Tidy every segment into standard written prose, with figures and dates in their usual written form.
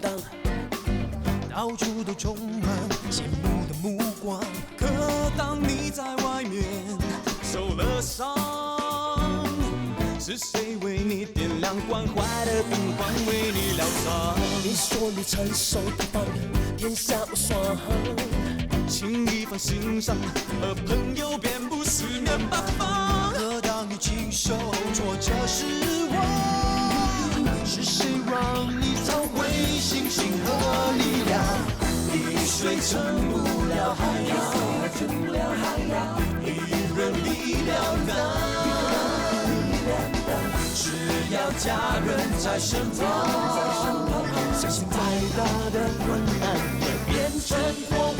荡，到处都充满羡慕的目光。可当你在外面受了伤，是谁为你点亮关怀的灯光，为你疗伤？你说你成熟大方，天下无双，轻易放心上，而朋友便不四面八方。可当你经受挫折失望，是谁让你找回信心和力量？一水撑不了海洋，一人力量大。只要家人在身旁，相信再大的困难也变成过往。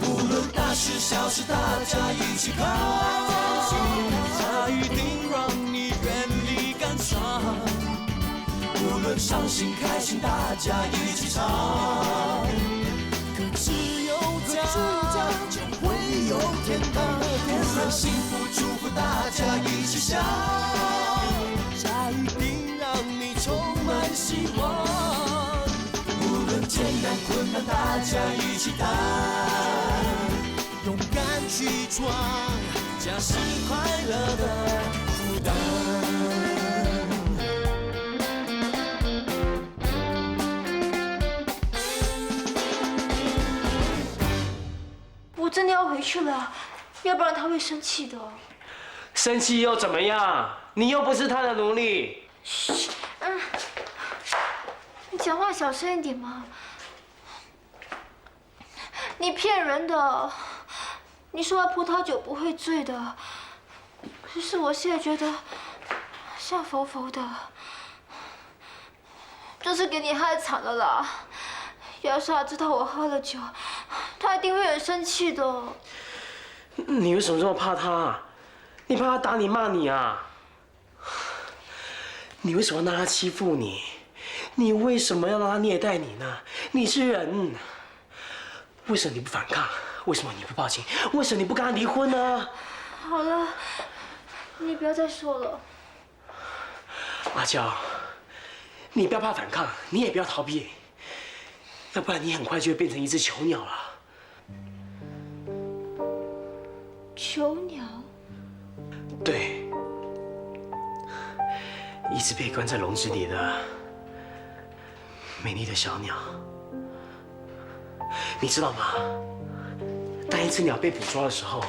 无论大事小事，大家一起扛，它一定让你远离感伤。无论伤心开心，大家一起唱。可只有家，就会有天堂。无论幸福祝福，大家一起想。它一定让你充满希望，无论艰难困难，大家一起担，勇敢去闯，家是快乐的负担。我真的要回去了，要不然他会生气的。生气又怎么样？你又不是他的奴隶。嘘，你讲话小声一点嘛。你骗人的，你说葡萄酒不会醉的，可是我现在觉得像浮浮的，就是给你害惨了啦。要是他知道我喝了酒，他一定会很生气的。你为什么这么怕他？你怕他打你骂你啊？你为什么要让他欺负你？你为什么要让他虐待你呢？你是人，为什么你不反抗？为什么你不报警？为什么你不跟他离婚呢？好了，你不要再说了。阿娇，你不要怕反抗，你也不要逃避，要不然你很快就会变成一只囚鸟了。囚鸟？对。一直被关在笼子里的美丽的小鸟，你知道吗？当一只鸟被捕捉的时候，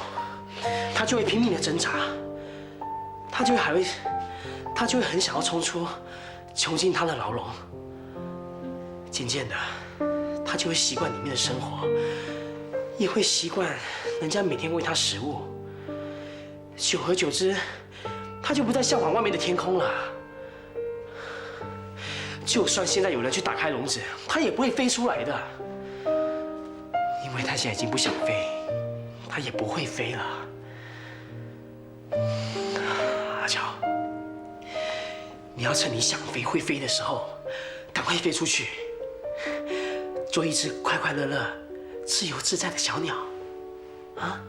它就会拼命的挣扎，它就会很想要冲出，囚进它的牢笼。渐渐的，它就会习惯里面的生活，也会习惯人家每天喂它食物。久而久之，它就不再向往外面的天空了。就算现在有人去打开笼子，它也不会飞出来的，因为它现在已经不想飞，它也不会飞了。阿乔，你要趁你想飞会飞的时候，赶快飞出去，做一只快快乐乐、自由自在的小鸟，啊！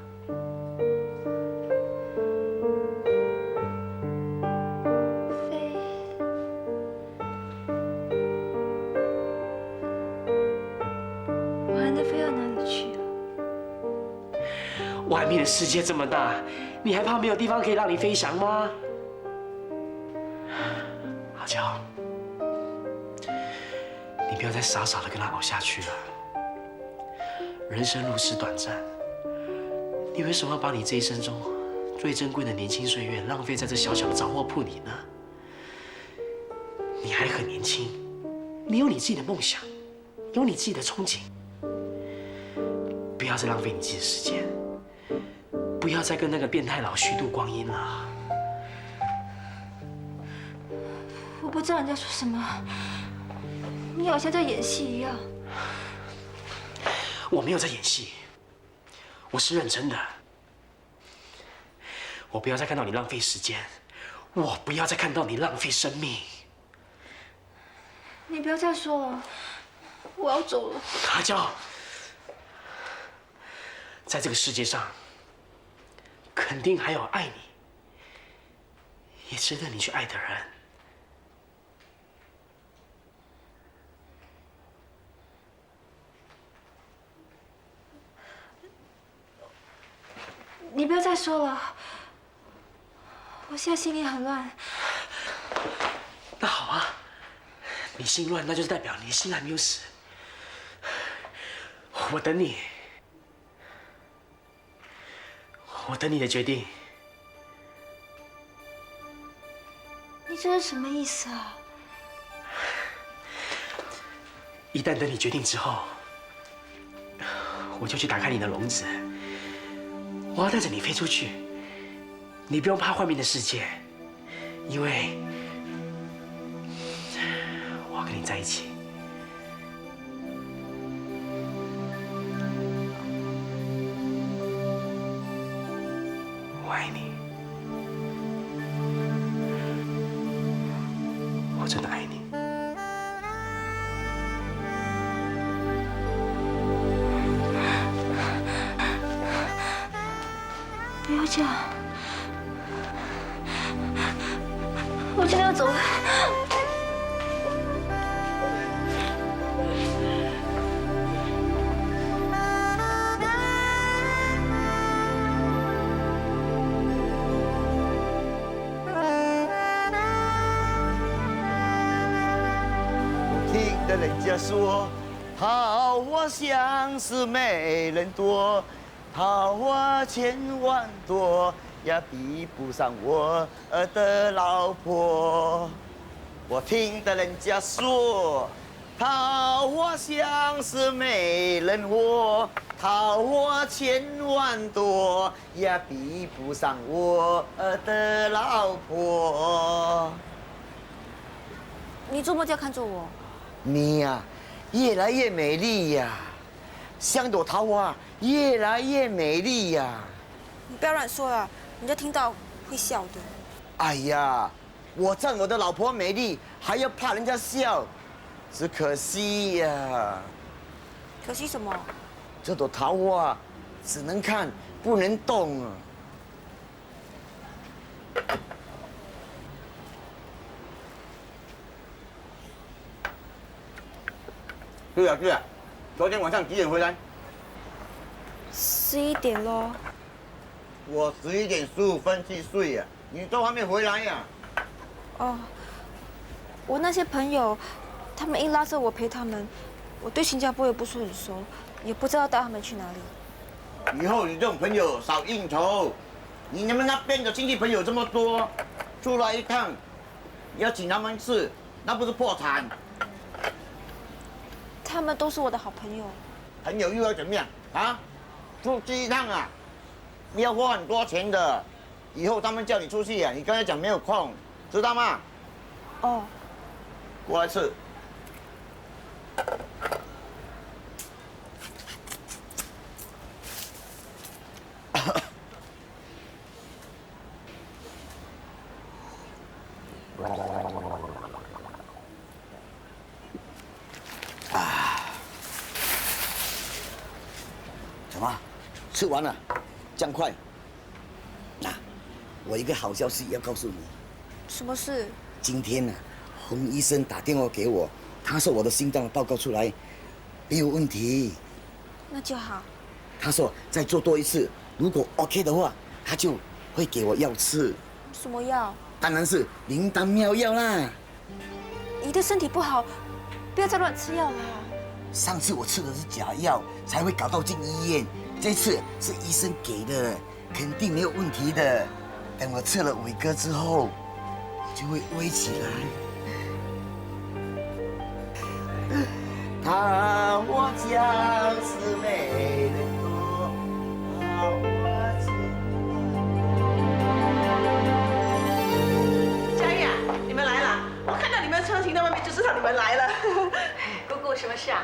外面的世界这么大，你还怕没有地方可以让你飞翔吗？阿娇，你不要再傻傻的跟他熬下去了。人生如此短暂，你为什么要把你这一生中最珍贵的年轻岁月浪费在这小小的杂货铺里呢？你还很年轻，你有你自己的梦想，有你自己的憧憬，不要再浪费你自己的时间。不要再跟那个变态佬虚度光阴了。我不知道你在说什么，你好像在演戏一样。我没有在演戏，我是认真的。我不要再看到你浪费时间，我不要再看到你浪费生命。你不要再说了，我要走了。阿娇，在这个世界上，肯定还有爱你，也值得你去爱的人。你不要再说了，我现在心里很乱。那好啊，你心乱，那就是代表你心还没有死。我等你，我等你的决定。你这是什么意思啊？一旦等你决定之后，我就去打开你的笼子，我要带着你飞出去。你不用怕外面的世界，因为我要跟你在一起。我爱你，我真的爱你。不要这样，我真的要走了。听得人家说，桃花相思美人多。桃花千万朵，也比不上我的老婆。我听得人家说，桃花相思美人活，桃花千万朵，也比不上我的老婆。你做梦就要看着我？你呀，越来越美丽呀，像朵桃花。越来越美丽呀！你不要乱说了，人家听到会笑的。哎呀，我赞我的老婆美丽，还要怕人家笑，只可惜呀。可惜什么？这朵桃花只能看不能动啊。对啊，昨天晚上几点回来11点咯。我11点15分去睡呀，你都还没回来呀？哦，我那些朋友，他们硬拉着我陪他们，我对新加坡也不是很熟，也不知道带他们去哪里。以后你这种朋友少应酬。你们那边的亲戚朋友这么多，出来一趟，要请他们吃，那不是破产？他们都是我的好朋友。朋友又要怎么样啊？出去一趟啊，要花很多钱的。以后他们叫你出去啊，你刚才讲没有空，知道吗？哦。过来吃。怎么？吃完了？这样快？那，我一个好消息要告诉你。什么事？今天呢，洪医生打电话给我，他说我的心脏报告出来没有问题。那就好。他说再做多一次，如果 OK 的话，他就会给我药吃。什么药？当然是灵丹妙药啦。你对身体不好，不要再乱吃药啦。上次我吃的是假药，才会搞到进医院。这次是医生给的，肯定没有问题的。等我吃了伟哥之后，我就会威起来。桃花相思美人多，桃花千万。佳玉啊，你们来了！我看到你们车停在外面，就知道你们来了。姑姑，什么事啊？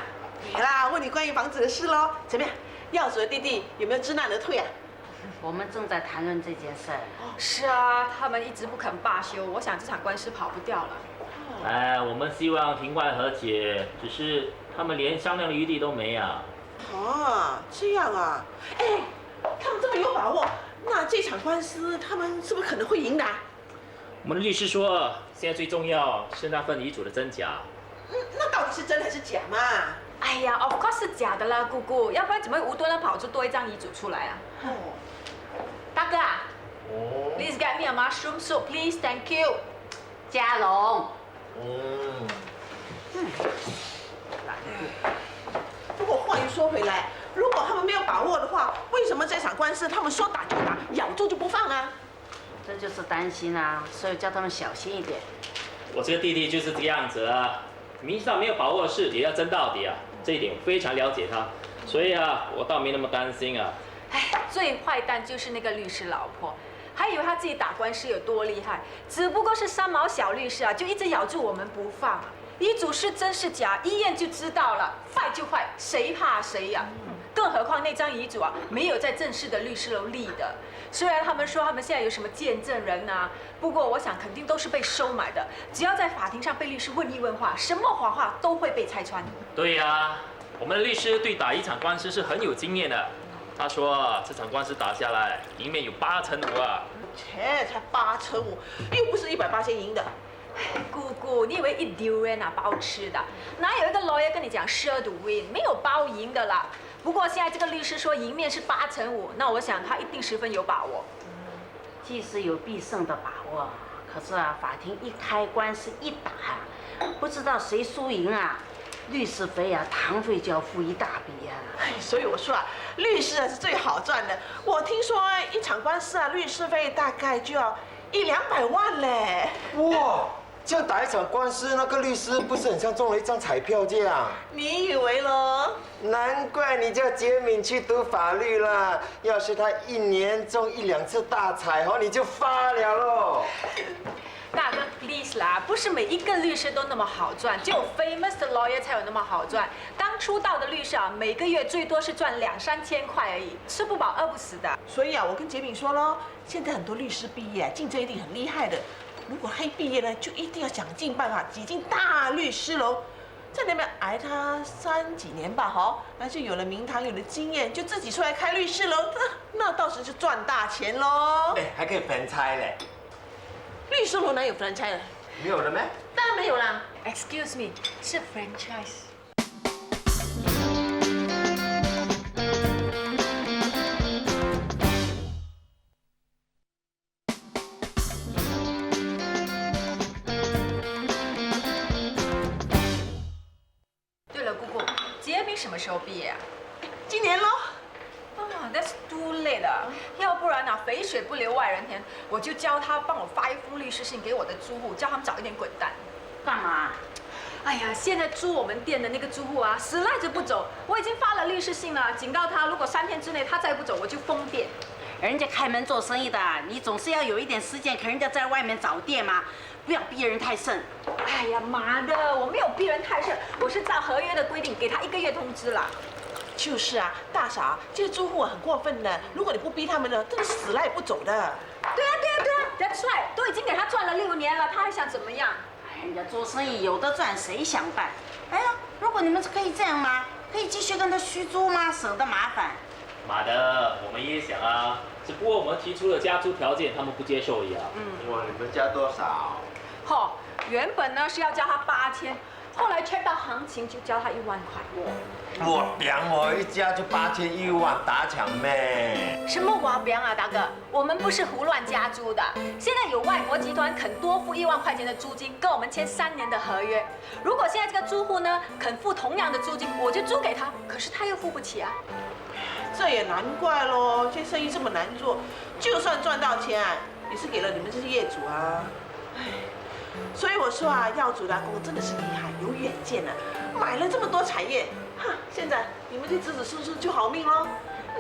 没啦，问你关于房子的事喽。怎么样？耀祖的弟弟有没有知难而退啊？我们正在谈论这件事儿。是啊，他们一直不肯罢休，我想这场官司跑不掉了。哎，我们希望庭外和解，只是他们连商量的余地都没有。哦，这样啊。哎，他们这么有把握，那这场官司他们是不是可能会赢的？我们的律师说，现在最重要是那份遗嘱的真假。那到底是真还是假嘛？哎呀 ，of course 是假的啦，姑姑，要不然怎么会无端的跑出多一张遗嘱出来啊？哦。大哥啊，Please get me a mushroom soup, please, thank you。嘉龙，不过话又说回来，如果他们没有把握的话，为什么这场官司他们说打就打，咬住就不放啊？这就是担心啊，所以叫他们小心一点。我这个弟弟就是这个样子啊，名义上没有把握的事也要争到底啊，这一点我非常了解他，所以啊，我倒没那么担心啊。哎，最坏蛋就是那个律师老婆，还以为他自己打官司有多厉害，只不过是三毛小律师啊，就一直咬住我们不放啊。遗嘱是真是假，一验就知道了，坏就坏，谁怕谁呀？更何况那张遗嘱啊，没有在正式的律师楼立的。虽然他们说他们现在有什么见证人啊，不过我想肯定都是被收买的。只要在法庭上被律师问一问话，什么谎话都会被拆穿。对呀，我们的律师对打一场官司是很有经验的。他说这场官司打下来，赢面有85%啊。切，才85%，又不是100%赢的。姑姑，你以为一丢人啊包吃的？哪有一个 lawyer 跟你讲 sure to win， 没有包赢的啦。不过现在这个律师说赢面是85%，那我想他一定十分有把握。即使有必胜的把握，可是啊，法庭一开，官司一打，不知道谁输赢啊，律师费啊、堂费就要付一大笔啊。哎，所以我说啊，律师啊是最好赚的。我听说一场官司啊，律师费大概就要100-200万嘞。哇！这样打一场官司，那个律师不是很像中了一张彩票这样？你以为咯？难怪你叫杰敏去读法律啦！要是他1年中1-2次大彩哦，你就发了喽。大哥 ，please 啦，不是每一个律师都那么好赚，只有 famous 的 lawyer 才有那么好赚。刚出道的律师啊，每个月最多是赚2-3千块而已，吃不饱饿不死的。所以啊，我跟杰敏说咯，现在很多律师毕业，竞争一定很厉害的。如果他一毕业呢，就一定要想尽办法挤进大律师楼，在那边挨他3几年吧，哈，那就有了名堂，有了经验，就自己出来开律师楼，那到时就赚大钱喽。哎，还可以分拆嘞。律师楼哪有分拆的？没有了没？当然没有啦。Excuse me， 是 franchise。对了，姑姑，杰明什么时候毕业啊？今年咯。That's too late 了，要不然啊，肥水不流外人田，我就叫他帮我发一封律师信给我的租户，叫他们早一点滚蛋。干嘛？哎呀，现在租我们店的那个租户啊，死赖着不走，我已经发了律师信了，警告他，如果3天之内他再不走，我就封店。人家开门做生意的，你总是要有一点时间，给人家在外面找店嘛，不要逼人太甚。哎呀妈的，我没有逼人太甚，我是照合约的规定给他1个月通知啦。就是啊，大嫂，这些租户很过分的，如果你不逼他们呢，真的是死赖不走的。对啊，That's right， 都已经给他赚了6年了，他还想怎么样？人家做生意有的赚，谁想办？哎呀，如果你们可以这样吗？可以继续跟他续租吗？省得麻烦。妈的，我们也想啊，只不过我们提出了加租条件，他们不接受而已啊。哇，你们加多少？嚯，原本呢是要交他8000，后来 check 到行情就交他1万块。我表我一家就8100万，打抢咩？什么挖表啊，大哥，我们不是胡乱加租的。现在有外国集团肯多付1万块钱的租金，跟我们签3年的合约。如果现在这个租户呢肯付同样的租金，我就租给他，可是他又付不起啊。这也难怪咯，这生意这么难做，就算赚到钱啊，也是给了你们这些业主啊。唉，所以我说啊，耀祖的阿公真的是厉害，有远见啊，买了这么多产业。哈，现在你们这子子孙孙就好命喽，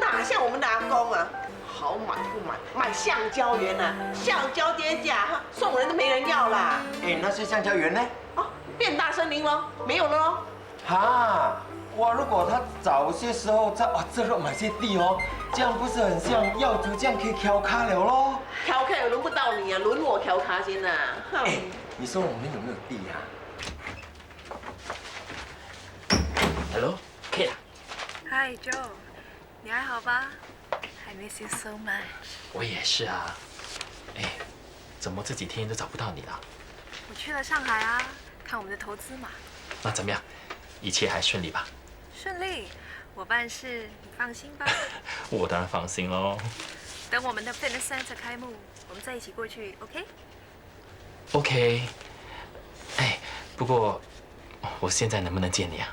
哪像我们的阿公啊，好买不买，买橡胶园啊，橡胶跌价，送人都没人要啦。哎，那些橡胶园呢？哦，变大森林咯，没有了咯。哈，哇，如果他早些时候在这儿买些地哦，这样不是很像耀祖这样可以挑咖了咯？挑咖也轮不到你啊，轮我挑咖先呐。哎，你说我们有没有地呀Hello, Kate。Hi Joe， 你还好吧？I miss you so much。我也是啊。哎，怎么这几天都找不到你了？我去了上海啊，看我们的投资嘛。那怎么样？一切还顺利吧？顺利，我办事，你放心吧。我当然放心喽。等我们的 fitness center 开幕，我们再一起过去 ，OK？ OK。哎，不过我现在能不能见你啊？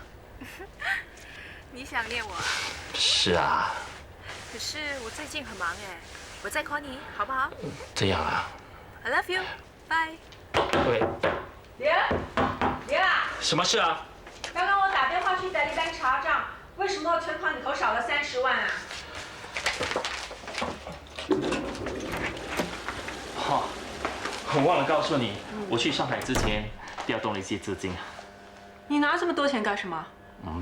你想念我啊？是啊。可是我最近很忙哎，我再 call 你好不好？这样啊。I love you， 拜。喂。爹，什么事啊？刚刚我打电话去德利班查账，为什么存款里头少了30万啊？好，我忘了告诉你，我去上海之前调动了一些资金。你拿这么多钱干什么？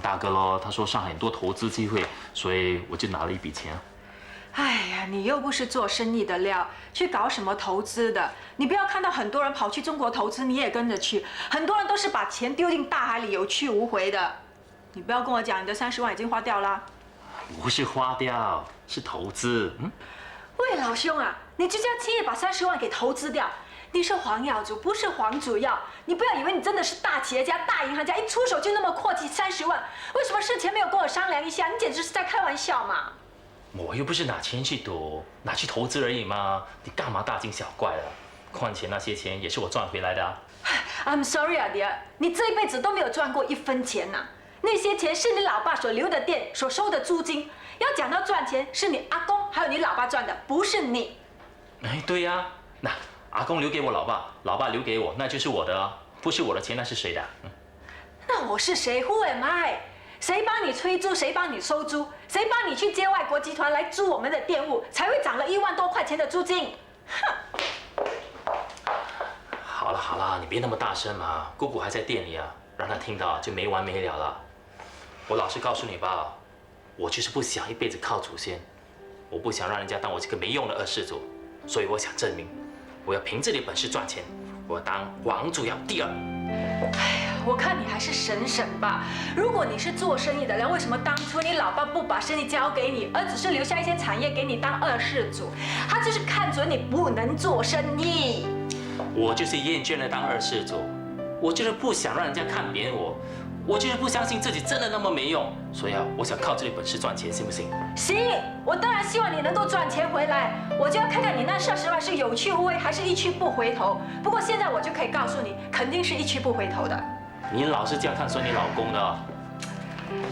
大哥咯，他说上海很多投资机会，所以我就拿了一笔钱。哎呀，你又不是做生意的料，去搞什么投资的？你不要看到很多人跑去中国投资，你也跟着去。很多人都是把钱丢进大海里，有去无回的。你不要跟我讲你的30万已经花掉了。不是花掉，是投资。喂，老兄啊，你就这样轻易把30万给投资掉？你是黄耀祖，不是黄祖耀。你不要以为你真的是大企业家、大银行家，一出手就那么阔气30万。为什么事前没有跟我商量一下？你简直是在开玩笑嘛！我又不是拿钱去赌，拿去投资而已嘛，你干嘛大惊小怪了？况且那些钱也是我赚回来的啊。I'm sorry 啊，爹，你这一辈子都没有赚过1分钱呐。那些钱是你老爸所留的店所收的租金。要讲到赚钱，是你阿公还有你老爸赚的，不是你。哎，对呀，那阿公留给我老爸，老爸留给我，那就是我的啊，不是我的钱，那是谁的？那我是谁 ？Who am I？谁帮你催租？谁帮你收租？谁帮你去接外国集团来租我们的店务，才会涨了1万多块钱的租金？哼！好了好了，你别那么大声嘛，姑姑还在店里啊，让她听到就没完没了了。我老实告诉你吧，我就是不想一辈子靠祖先，我不想让人家当我这个没用的二世祖，所以我想证明，我要凭自己的本事赚钱，我要当王祖尧第2。哎呀，我看你还是省省吧。如果你是做生意的人，为什么当初你老爸不把生意交给你，而只是留下一些产业给你当2世祖？他就是看准你不能做生意。我就是厌倦了当2世祖，我就是不想让人家看扁我，我就是不相信自己真的那么没用，所以我想靠自己本事赚钱，行不行？行，我当然希望你能够赚钱回来，我就要看看你那30万是有去无回还是一去不回头。不过现在我就可以告诉你，肯定是一去不回头的。你老是这样看衰你老公的。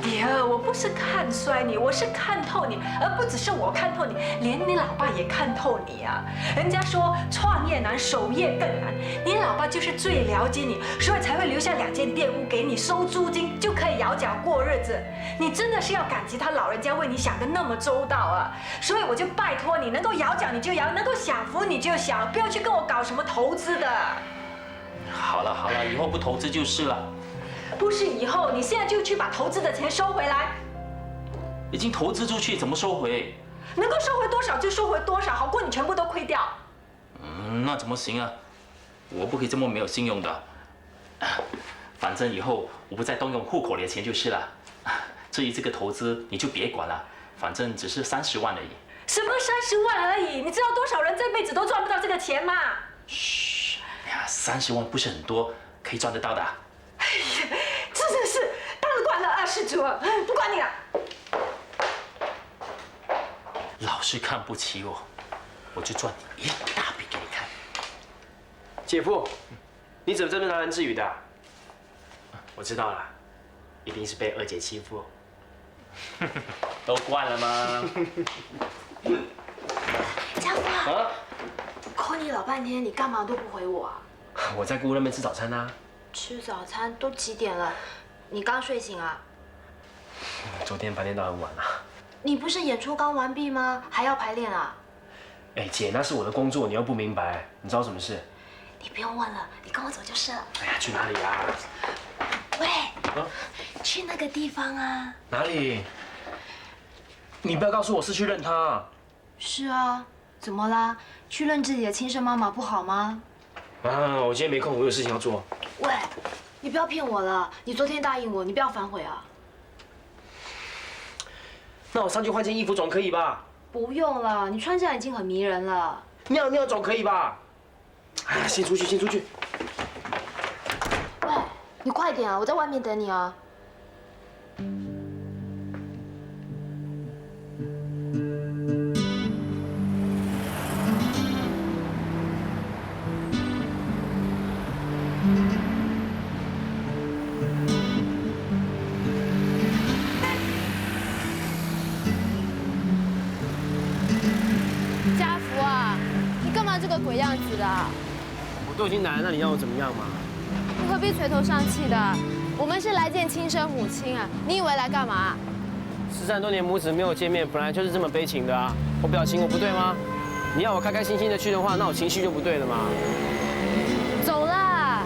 爹，我不是看衰你，我是看透你，而不只是我看透你，连你老爸也看透你啊！人家说创业难，守业更难，你老爸就是最了解你，所以才会留下2间店屋给你收租金，就可以咬脚过日子。你真的是要感激他老人家为你想的那么周到啊！所以我就拜托你，能够咬脚你就咬，能够享福你就享，不要去跟我搞什么投资的。好了好了，以后不投资就是了。不是以后，你现在就去把投资的钱收回来。已经投资出去，怎么收回？能够收回多少就收回多少，好过你全部都亏掉。那怎么行啊？我不可以这么没有信用的。反正以后我不再动用户口里的钱就是了。至于这个投资，你就别管了，反正只是30万而已。什么30万而已？你知道多少人这辈子都赚不到这个钱吗？嘘，哎呀，30万不是很多，可以赚得到的。哎呀，真的是当了官的2世祖，不管你了。老是看不起我，我就赚你一大笔给你看。姐夫，你怎么这么喃喃自语的？我知道了，一定是被2姐欺负。都惯了吗？家父啊，call你老半天，你干嘛都不回我啊？我在姑姑那边吃早餐啊。吃早餐都几点了？你刚睡醒啊？昨天排练到很晚啊。你不是演出刚完毕吗？还要排练啊？哎，姐，那是我的工作，你又不明白，你知道什么事？你不用问了，你跟我走就是了。哎呀，去哪里啊？喂，去那个地方啊。哪里？你不要告诉我是去认他。是啊，怎么啦？去认自己的亲生妈妈不好吗？啊，我今天没空，我有事情要做。喂，你不要骗我了，你昨天答应我，你不要反悔啊。那我上去换件衣服总可以吧？不用了，你穿这样已经很迷人了。尿尿总可以吧？哎，先出去，先出去。喂，你快点啊，我在外面等你啊。样子的？我都已经来了，那你要我怎么样嘛？你何必垂头丧气的？我们是来见亲生母亲啊，你以为来干嘛13多年母子没有见面，本来就是这么悲情的啊！我表情我不对吗？你要我开开心心的去的话，那我情绪就不对了嘛。走啦！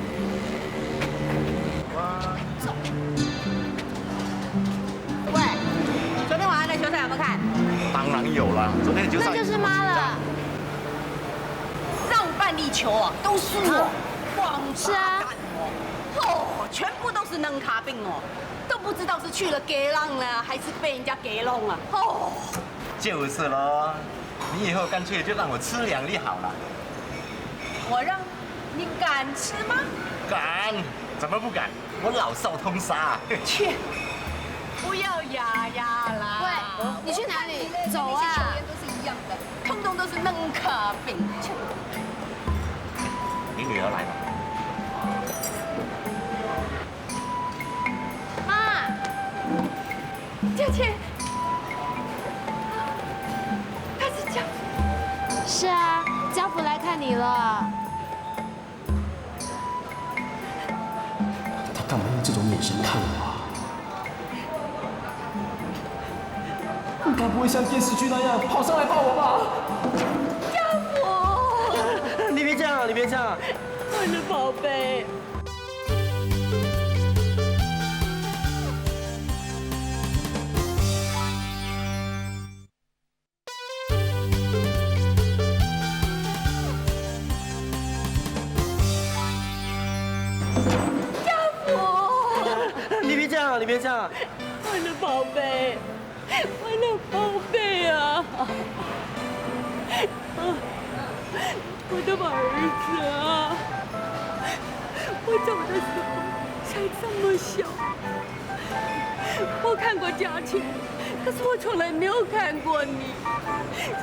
走。喂，昨天晚上的球赛有没有看？当然有了，昨天的球赛那就是妈了。上半粒球啊，都是我，王是啊，哦，全部都是能卡病哦，都不知道是去了给浪了，还是被人家给弄了，哦。就是咯，你以后干脆就让我吃2粒好了。我让你敢吃吗？敢，怎么不敢？我老少通杀。切，不要牙牙啦！喂，你去哪里？走啊！那些球员都是一样的，通通都是能卡病。你女儿来了。妈，佳倩，他是家福。是啊，家福来看你了。他干嘛用这种眼神看我啊？你该不会像电视剧那样跑上来抱我吧？家福，你别这样，你别这样。我的宝贝。你别这样，我的宝贝，我的宝贝啊！我的儿子啊！我走的时候才这么小，我看过家庆，可是我从来没有看过你。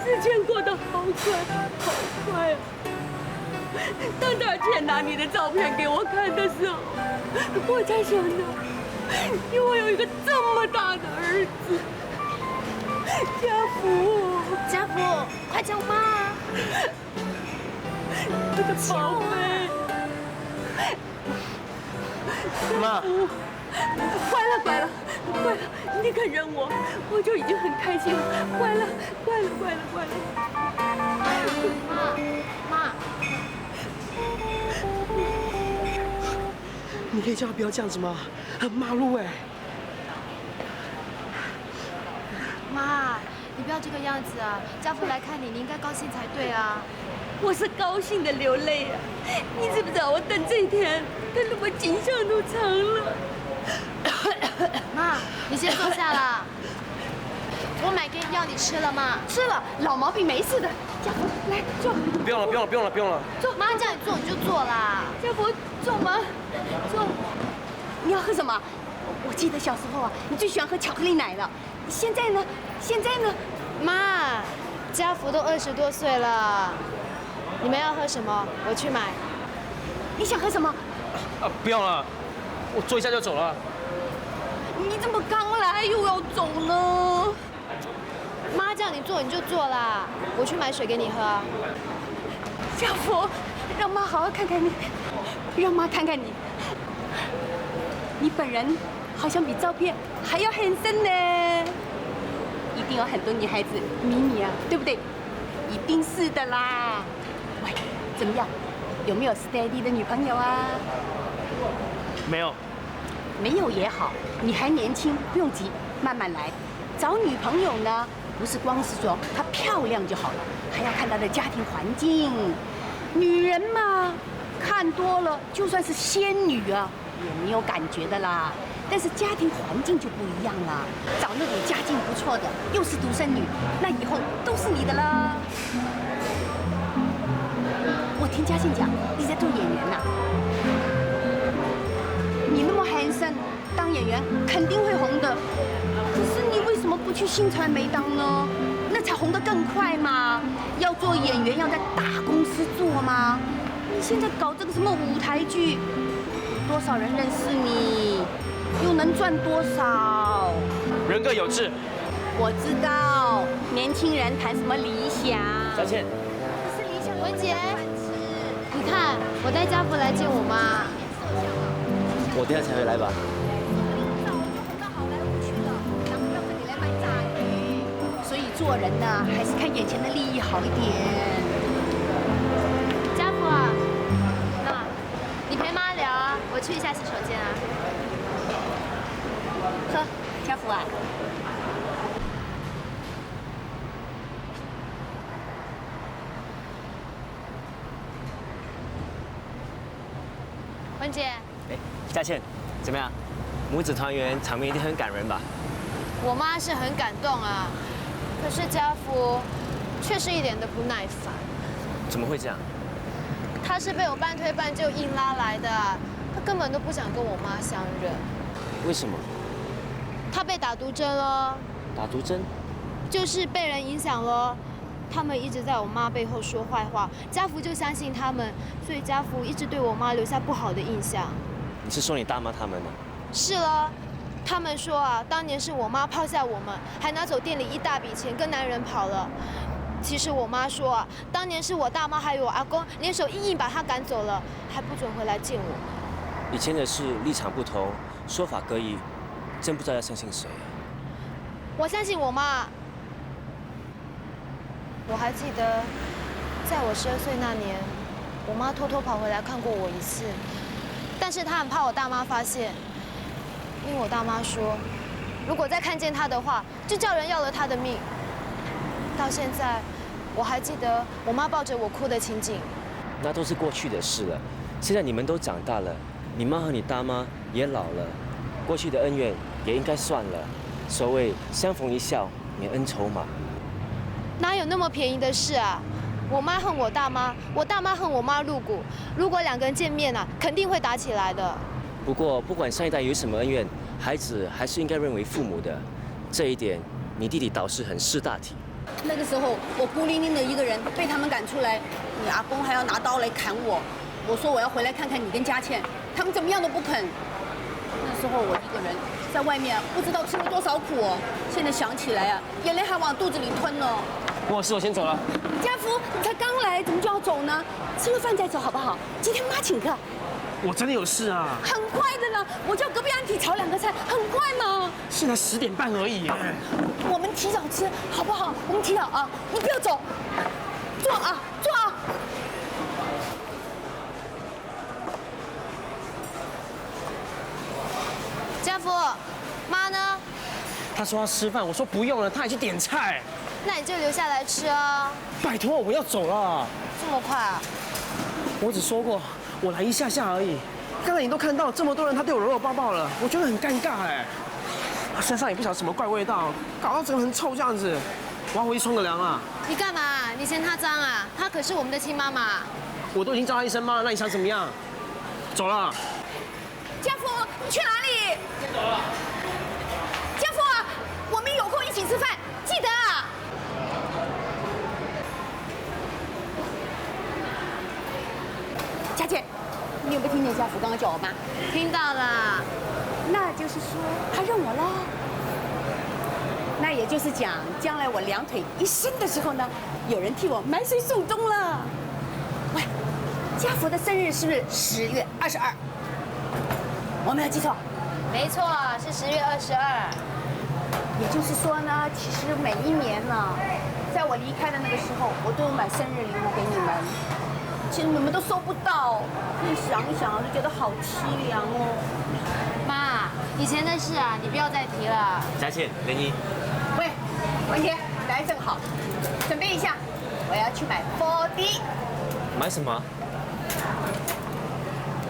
时间过得好快，好快啊！当大倩拿你的照片给我看的时候，我才想到。因为我有一个这么大的儿子，家福，家福，快叫妈！我的宝贝，妈，乖了，乖了，乖了，你肯认我，我就已经很开心了。乖了，乖了，乖了，乖了。妈，你可以叫他不要这样子吗？很骂路哎！妈，你不要这个样子啊！家福来看你，你应该高兴才对啊！我是高兴的流泪啊！你知不知道我等这一天等得我颈项都长了。妈，你先坐下啦。我买给你药你吃了吗？吃了，老毛病没事的。家福，来坐。不用了，不用了，不用了，不用了。坐，妈叫你坐你就坐啦。家福，坐吗？坐。你要喝什么？我记得小时候啊，你最喜欢喝巧克力奶了。现在呢？现在呢？妈，家福都20多岁了，你们要喝什么？我去买。你想喝什么？不用了，我坐一下就走了。你怎么刚来又要走呢？妈叫你坐你就坐啦，我去买水给你喝。家福，让妈好好看看你，让妈看看你。你本人好像比照片还要handsome呢，一定有很多女孩子迷你啊，对不对？一定是的啦。喂，怎么样？有没有 steady 的女朋友啊？没有。没有也好，你还年轻，不用急，慢慢来。找女朋友呢，不是光是说她漂亮就好了，还要看她的家庭环境。女人嘛，看多了，就算是仙女啊。也没有感觉的啦，但是家庭环境就不一样了。找那种家境不错的，又是独生女，那以后都是你的啦。我听嘉信讲，你在做演员呐、你那么handsome，当演员肯定会红的。可是你为什么不去新传媒当呢？那才红得更快嘛。要做演员，要在大公司做吗？你现在搞这个什么舞台剧？多少人认识你，又能赚多少？人各有志。我知道，年轻人谈什么理想？小倩，可是理想，文姐，看，我带家福来见我妈。我等下才回来吧。所以做人呢，还是看眼前的利益好一点。家福啊，那你陪妈聊啊，我去一下洗手间啊。喝，家福啊。文姐，哎，佳倩，怎么样？母子团圆，场面一定很感人吧？我妈是很感动啊，可是家福却是一点都不耐烦。怎么会这样？他是被我半推半就硬拉来的，他根本都不想跟我妈相认。为什么？他被打毒针了。打毒针？就是被人影响了。他们一直在我妈背后说坏话，家福就相信他们，所以家福一直对我妈留下不好的印象。你是说你大妈他们呢？是了，他们说啊，当年是我妈抛下我们，还拿走店里一大笔钱跟男人跑了。其实我妈说啊，当年是我大妈还有我阿公联手硬把她赶走了，还不准回来见我们。以前的事立场不同，说法各异，真不知道要相信谁。我相信我妈。我还记得，在我12岁那年，我妈偷偷跑回来看过我一次，但是她很怕我大妈发现，因为我大妈说，如果再看见她的话，就叫人要了她的命。到现在，我还记得我妈抱着我哭的情景。那都是过去的事了，现在你们都长大了，你妈和你大妈也老了，过去的恩怨也应该算了。所谓相逢一笑，免恩仇嘛。哪有那么便宜的事啊！我妈恨我大妈，我大妈恨我妈入骨。如果两个人见面啊，肯定会打起来的。不过，不管上一代有什么恩怨，孩子还是应该认为父母的。这一点，你弟弟倒是很识大体。那个时候，我孤零零的一个人被他们赶出来，你阿公还要拿刀来砍我。我说我要回来看看你跟佳倩，他们怎么样都不肯。那时候我一个人在外面，不知道吃了多少苦哦。现在想起来啊，眼泪还往肚子里吞呢。我有事，我先走了。家福，你才刚来，怎么就要走呢？吃了饭再走好不好？今天妈请客。我真的有事啊。很快的呢，我叫隔壁安提炒2个菜，很快嘛。现在10点半而已。我们提早吃好不好？我们提早啊，你不要走，坐啊，坐啊。家福，妈呢？他说要吃饭，我说不用了，他还去点菜。那你就留下来吃啊！拜托，我要走了。这么快啊？我只说过我来一下下而已。刚才你都看到这么多人，他对我搂搂抱抱了，我觉得很尴尬哎。他身上也不晓得什么怪味道，搞到整个很臭这样子。我要回去冲个凉啊！你干嘛？你嫌他脏啊？他可是我们的亲妈妈。我都已经叫他一声妈了，那你想怎么样？走了。家福，你去哪里？先走了。家福啊，我们有空一起吃饭，记得啊。佳倩，你有没有听见家福刚刚叫我妈？听到了。那就是说他认我了。那也就是讲，将来我2腿一伸的时候呢，有人替我买水送终了。喂，家福的生日是不是10月22？我没有记错。没错，是10月22。也就是说呢，其实每一年呢，在我离开的那个时候，我都有买生日礼物给你们，其实你们都收不到。一想一想，就觉得好凄凉哦。妈，以前的事啊，你不要再提了。佳倩，莲妮。喂，文杰，来正好，准备一下，我要去买4D。买什么？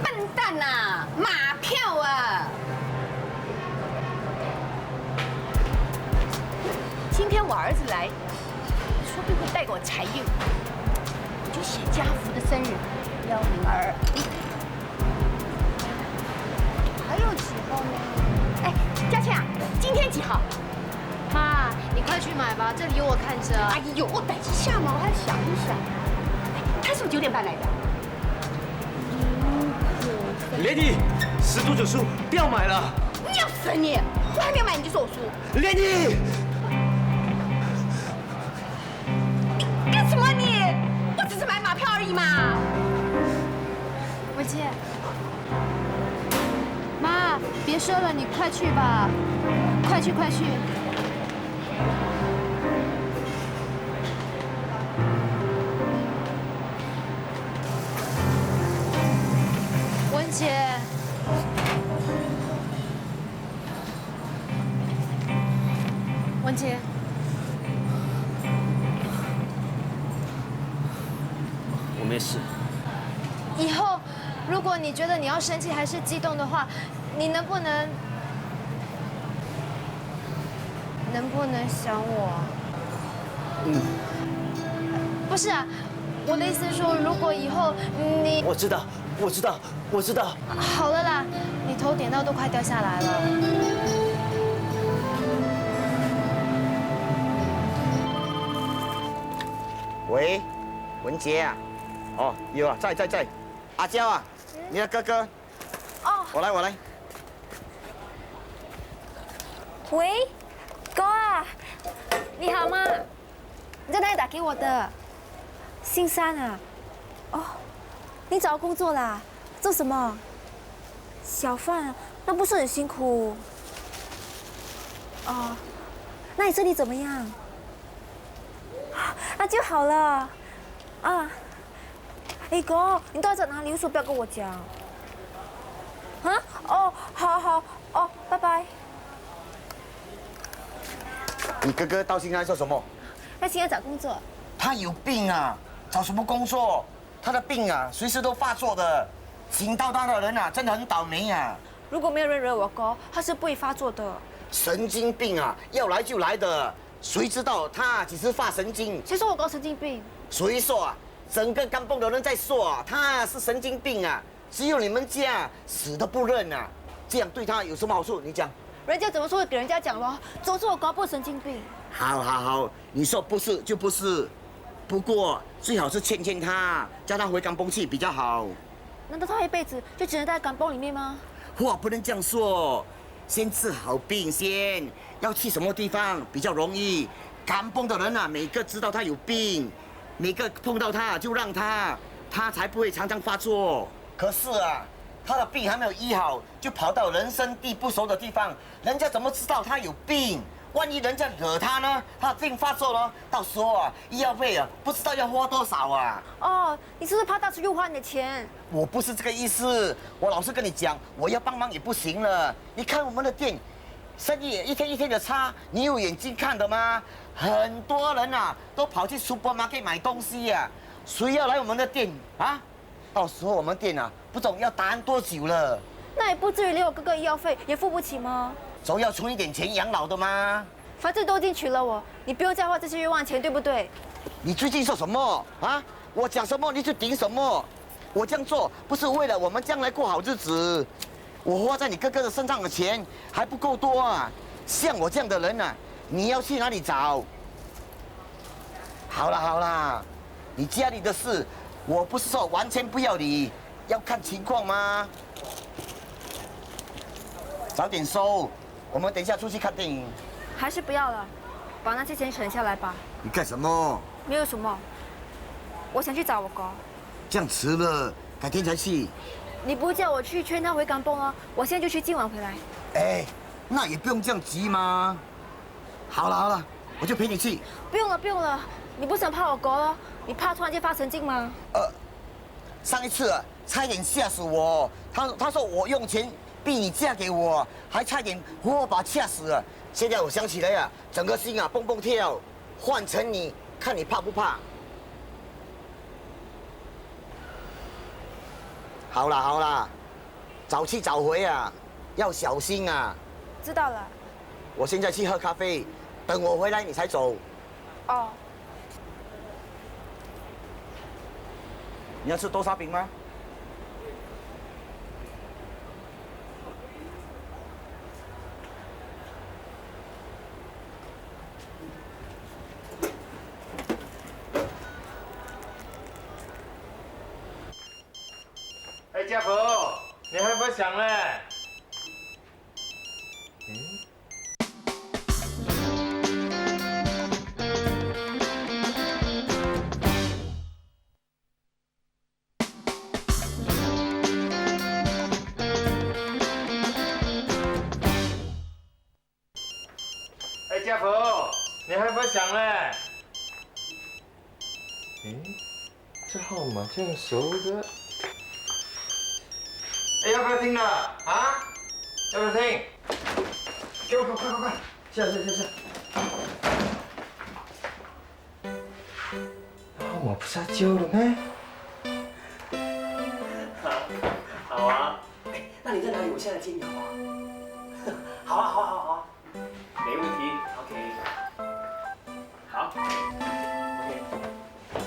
笨蛋呐，马票啊！今天我儿子来，说不定会带给我财运，我就写家福的生日1021。还有几号呢？哎，佳倩啊，今天几号？妈，你快去买吧，这里有我看着。哎呦，等一下嘛，我还想一想。他是不是9点半来的？莲妮，10赌9输，不要买了。你要死你！我还没有买你就说我输。莲妮，你干什么你？我只是买马票而已嘛。别说了，你快去吧，快去快去。文姐，文姐，我没事。以后如果你觉得你要生气还是激动的话，你能不能想我？不是啊，我的意思是说，如果以后你……我知道。好了啦，你头点到都快掉下来了。喂，文杰啊，哦，有啊，在。阿娇啊，你的哥哥。哦，我来。喂，哥啊，你好吗？你在哪里打给我的？新山啊。哦，你找工作啦？做什么？小贩，那不是很辛苦？哦，那你身体怎么样？那就好了。啊，哎哥，你到底在哪里？为什么不要跟我讲？啊？哦，好，哦，拜拜。你哥哥到现在做什么？他现在找工作。他有病啊！找什么工作？他的病啊，随时都发作的。请到他的人啊，真的很倒霉啊！如果没有人惹我哥，他是不会发作的。神经病啊，要来就来的，谁知道他只是发神经？谁说我哥神经病？谁说啊？整个甘榜的人在说啊，他是神经病啊！只有你们家死都不认啊！这样对他有什么好处？你讲。人家怎么说会给人家讲咯？总之我哥不是神经病。好，你说不是就不是。不过最好是劝他，叫他回甘榜去比较好。难道他一辈子就只能在甘榜里面吗？话不能这样说，先治好病先。要去什么地方比较容易？甘榜的人啊，每个知道他有病，每个碰到他就让他才不会常常发作。可是啊，他的病还没有医好，就跑到人生地不熟的地方，人家怎么知道他有病？万一人家惹他呢？他的病发作了，到时候啊，医药费啊，不知道要花多少啊！哦，你是不是怕大叔又花你的钱？我不是这个意思，我老实跟你讲，我要帮忙也不行了。你看我们的店，生意一天一天的差，你有眼睛看的吗？很多人啊，都跑去 supermarket 买东西呀、谁要来我们的店啊？到时候我们店啊，不懂要打多久了。那也不至于连我哥哥医药费也付不起吗？总要存一点钱养老的吗？反正都已经娶了我，你不用再花这些冤枉钱，对不对？你最近说什么啊？我讲什么你就顶什么。我这样做不是为了我们将来过好日子，我花在你哥哥的身上的钱还不够多啊！像我这样的人啊，你要去哪里找？好啦，你家里的事，我不是说完全不要理，要看情况吗？早点收，我们等一下出去看电影。还是不要了，把那些钱省下来吧。你干什么？没有什么，我想去找我哥。这样迟了，改天才去。你不叫我去劝他回甘榜啊？我现在就去，今晚回来。哎，那也不用这样急嘛。好了，我就陪你去。不用了，你不是很怕我哥咯？你怕突然间发神经吗？上一次啊，差一点吓死我。他说我用钱逼你嫁给我，还差点活活把我吓死了。现在我想起来啊，整个心啊蹦蹦跳。换成你，看你怕不怕？好啦，早去早回啊，要小心啊。知道了。我现在去喝咖啡，等我回来你才走。哦。你要吃豆沙饼吗？哎，家婆，你还不想呢？嗯。家福，你还不响嘞？哎，这号码这样熟的。哎，要不要听了啊？要不要听？给我快，下。号码不是他教的咩？好啊。哎，那你在哪里？我现在接你好不好？好啊，没问题。OK。好。OK。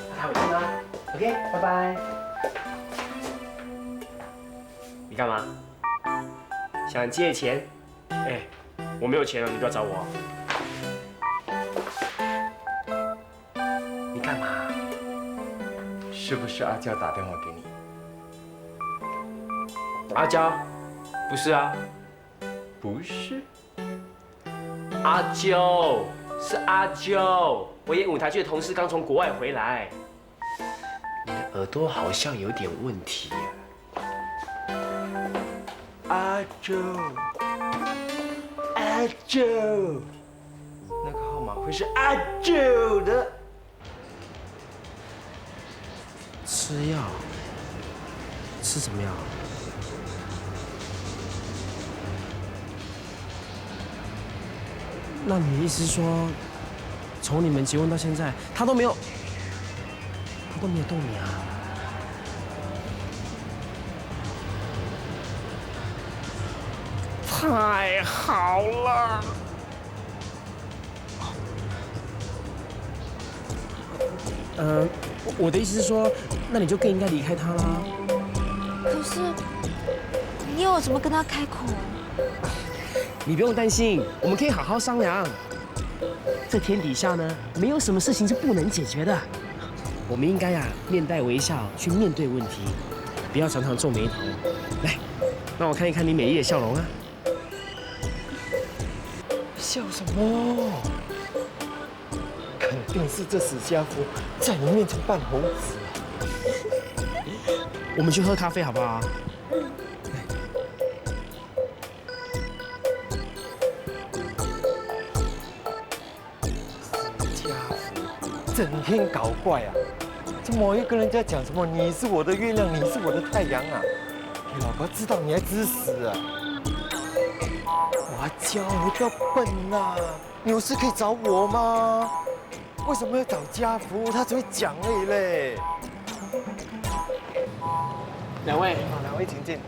那还有见啊。OK， 拜拜。你干嘛？想借钱？哎，我没有钱了，你不要找我。你干嘛？是不是阿娇打电话给你？阿娇？不是啊。不是。阿啾，是阿啾。我演舞台剧的同事刚从国外回来。你的耳朵好像有点问题呀。阿啾，那个号码会是阿啾的。吃药？吃什么药？那你意思是说，从你们结婚到现在，他都没有动你啊？太好了！我的意思是说，那你就更应该离开他啦。可是，你要我怎么跟他开口？你不用担心，我们可以好好商量。这天底下呢，没有什么事情是不能解决的。我们应该面带微笑去面对问题，不要常常皱眉头。来，让我看一看你美丽的笑容啊！笑什么？肯定是这死家伙在你面前扮猴子。我们去喝咖啡好不好？死家伙，整天搞怪啊！怎么又跟人家讲什么你是我的月亮，你是我的太阳啊？你老婆知道你还指使啊？阿娇，你不要笨呐！你有事可以找我吗？为什么要找家福？他只会讲而已嘞。两位，两位请进。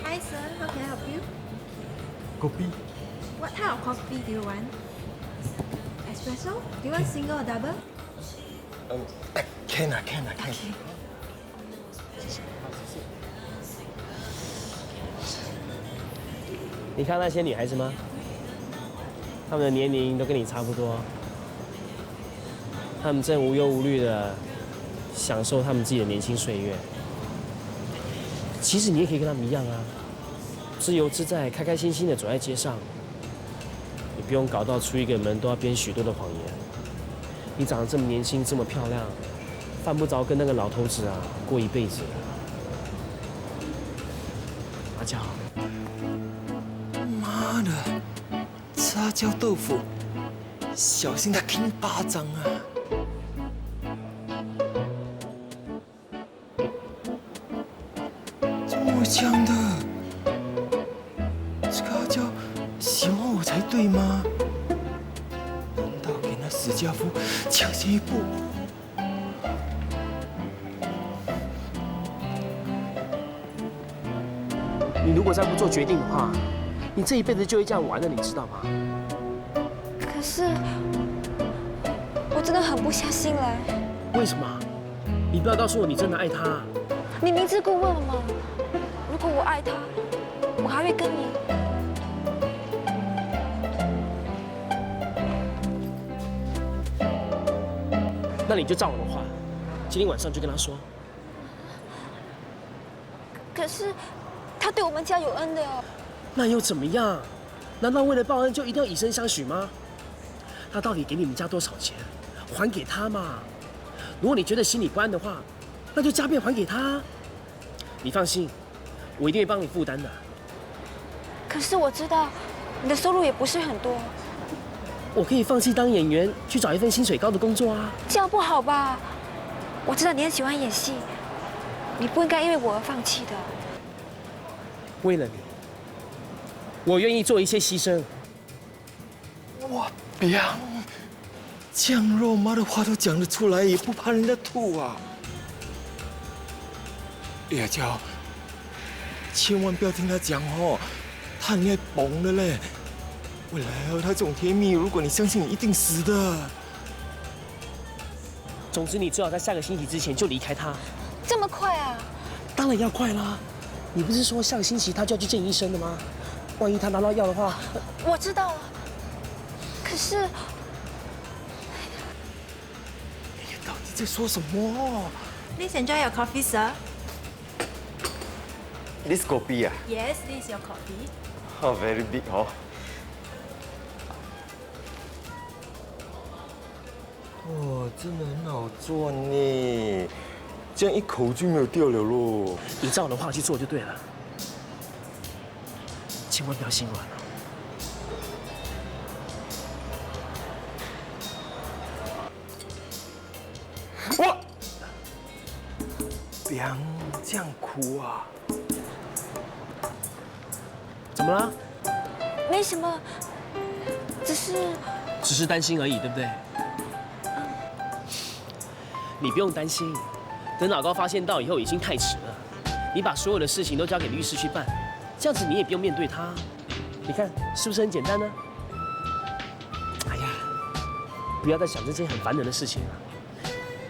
Hi sir, how can I help you? Kopi. What type of coffee do you want? Espresso? Do you want single or double? Can. Okay. 你看那些女孩子吗？她们的年龄都跟你差不多，她们正无忧无虑的享受她们自己的年轻岁月。其实你也可以跟她们一样啊，自由自在、开开心心的走在街上。你不用搞到出一个门都要编许多的谎言。你长得这么年轻，这么漂亮，犯不着跟那个老头子过一辈子。阿娇。妈的，擦椒豆腐，小心他给你巴掌啊！这么强的，这个阿娇喜欢我才对吗？难道给那死家伙抢先一步？你如果再不做决定的话，你这一辈子就会这样完了，你知道吗？可是，我真的很不相信嘞。为什么？你不要告诉我你真的爱他。你明知故问了吗？如果我爱他，我还会跟你。那你就照我的话，今天晚上就跟他说。可是，他他对我们家有恩的。那又怎么样？难道为了报恩就一定要以身相许吗？他到底给你们家多少钱？还给他嘛。如果你觉得心里不安的话，那就加倍还给他。你放心，我一定会帮你负担的。可是我知道你的收入也不是很多。我可以放弃当演员，去找一份薪水高的工作啊。这样不好吧？我知道你很喜欢演戏，你不应该因为我而放弃的。为了你，我愿意做一些牺牲。哇，别，这样肉麻的话都讲得出来，也不怕人家吐啊！雅娇，千万不要听他讲哦，他很爱蹦的嘞。未来他这种甜蜜，如果你相信，你一定死的。总之，你最好在下个星期之前就离开他。这么快啊？当然要快啦！你不是说下个星期他就要去见医生的吗？万一他拿到药的话……我知道了。可是，你到底在说什么 Please enjoy your coffee, sir.？This kopi 啊 Yes, this is your coffee. Oh, very big 哦。哇，真的很好做呢，这样一口就没有掉了咯。你照我的话去做就对了，千万不要心软哦。哇！娘，这样哭啊？怎么了？没什么，只是担心而已，对不对？你不用担心，等老高发现到以后已经太迟了。你把所有的事情都交给律师去办，这样子你也不用面对他。你看是不是很简单呢？哎呀，不要再想这些很烦人的事情了。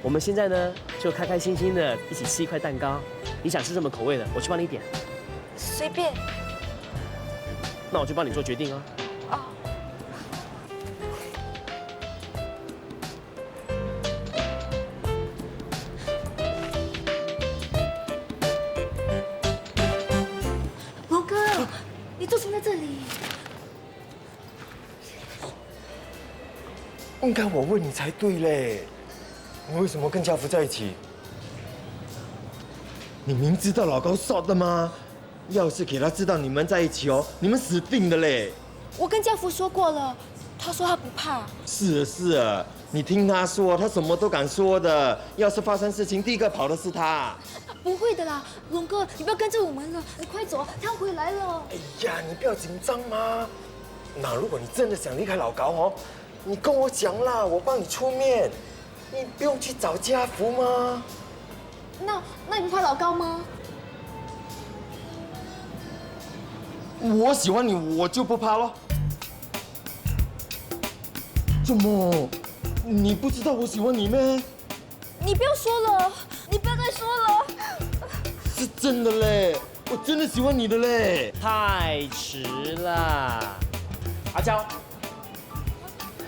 我们现在呢，就开开心心的一起吃一块蛋糕。你想吃什么口味的，我去帮你点。随便。那我就帮你做决定啊。龙哥，你做什么在这里？应该我问你才对嘞，你为什么跟家福在一起？你明知道老高烧的吗？要是给他知道你们在一起哦，你们死定了嘞！我跟家福说过了，他说他不怕。是啊，你听他说，他什么都敢说的。要是发生事情，第一个跑的是他。不会的啦，龙哥，你不要跟着我们了，你快走，他回来了。哎呀，你不要紧张嘛。那如果你真的想离开老高哦，你跟我讲啦，我帮你出面。你不用去找家福吗？那你不怕老高吗？我喜欢你，我就不怕咯。怎么？你不知道我喜欢你咩？你不要说了，你不要再说了。是真的嘞，我真的喜欢你的嘞。太迟了，阿娇，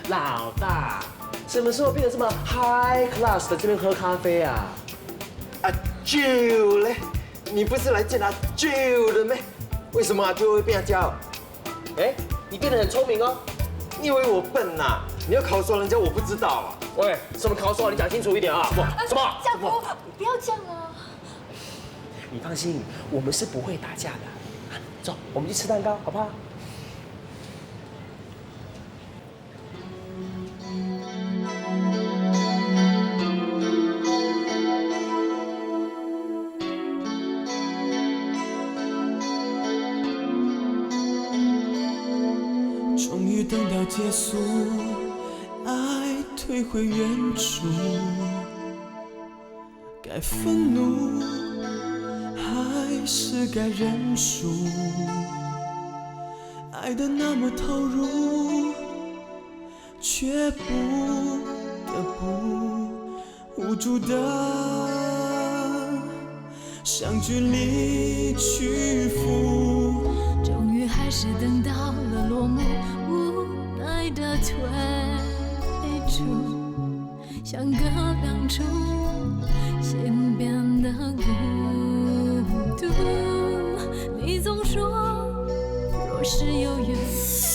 老大，什么时候变得这么 high class 的这边喝咖啡啊？阿舅嘞，你不是来见阿舅的咩？为什么阿舅会变阿娇？哎，你变得很聪明哦。你以为我笨呐？你要考说人家我不知道啊？喂，什么考说？你讲清楚一点啊！什么？家福，不要这样啊！你放心，我们是不会打架的。走，我们去吃蛋糕，好不好？终于等到结束，爱退回原处，该愤怒还是该认输？爱得那么投入，却不得不无助的向距离屈服。终于还是等到了落幕，无奈的退出，像个当初心变得孤独。你总是有缘。